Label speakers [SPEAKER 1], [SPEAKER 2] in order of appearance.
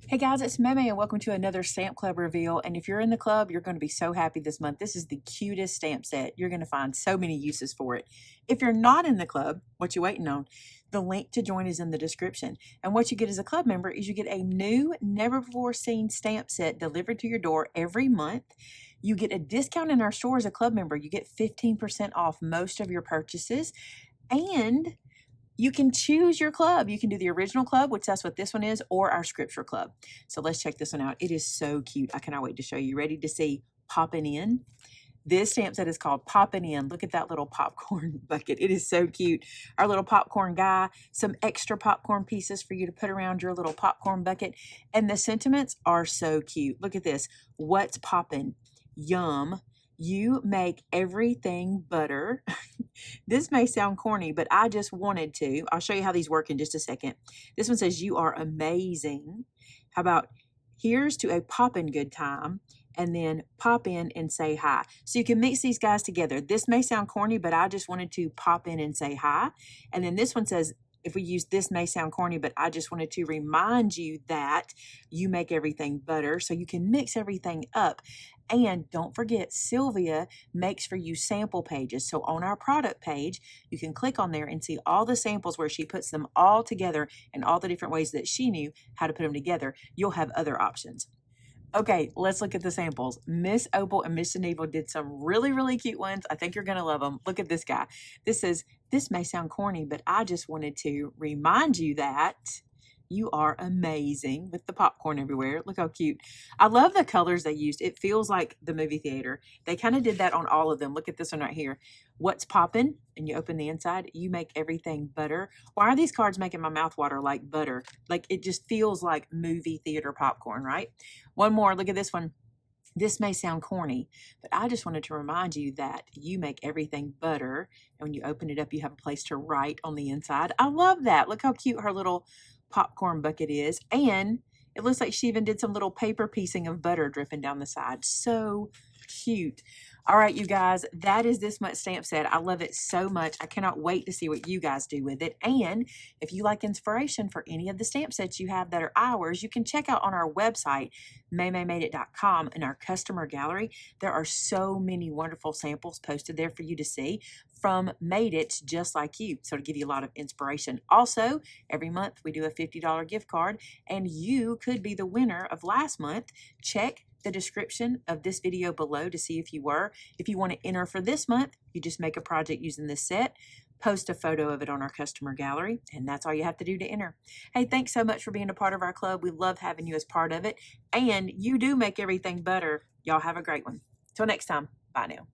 [SPEAKER 1] Hey guys, it's Maymay and welcome to another stamp club reveal. And if you're in the club, you're going to be so happy this month. This is the cutest stamp set. You're going to find so many uses for it. If you're not in the club, what you waiting on? The link to join is in the description. And what you get as a club member is you get a new, never before seen stamp set delivered to your door every month. You get a discount in our store as a club member. You get 15% off most of your purchases. And you can choose your club. You can do the original club, which that's what this one is, or our scripture club. So let's check this one out. It is so cute. I cannot wait to show you. Ready to see Poppin' In? This stamp set is called Poppin' In. Look at that little popcorn bucket. It is so cute. Our little popcorn guy, some extra popcorn pieces for you to put around your little popcorn bucket. And the sentiments are so cute. Look at this. What's poppin'? Yum. You make everything butter. This may sound corny, but I just wanted to. I'll show you how these work in just a second. This one says, you are amazing. How about, here's to a poppin' good time, and then pop in and say hi. So you can mix these guys together. This may sound corny, but I just wanted to pop in and say hi. And then this one says, if we use this may sound corny, but I just wanted to remind you that you make everything butter. So you can mix everything up. And don't forget, Sylvia makes for you sample pages. So on our product page, you can click on there and see all the samples where she puts them all together and all the different ways that she knew how to put them together. You'll have other options. Okay, let's look at the samples. Miss Opal and Miss Geneva did some really, really cute ones. I think you're going to love them. Look at this guy. This says, this may sound corny, but I just wanted to remind you that you are amazing, with the popcorn everywhere. Look how cute. I love the colors they used. It feels like the movie theater. They kind of did that on all of them. Look at this one right here. What's poppin'? And you open the inside. You make everything butter. Why are these cards making my mouth water like butter? Like it just feels like movie theater popcorn, right? One more. Look at this one. This may sound corny, but I just wanted to remind you that you make everything butter. And when you open it up, you have a place to write on the inside. I love that. Look how cute her little popcorn bucket is. And it looks like she even did some little paper piecing of butter dripping down the side. So cute. All right, you guys, that is this month's stamp set. I love it so much. I cannot wait to see what you guys do with it. And if you like inspiration for any of the stamp sets you have that are ours, you can check out on our website, maymay-made-it.com, in our customer gallery. There are so many wonderful samples posted there for you to see from Made It's just like you. So to give you a lot of inspiration. Also, every month we do a $50 gift card, and you could be the winner of last month. Check the description of this video below to see if you were. If you want to enter for this month, you just make a project using this set, post a photo of it on our customer gallery, and that's all you have to do to enter. Hey, thanks so much for being a part of our club. We love having you as part of it, and you do make everything better. Y'all have a great one. Till next time, bye now.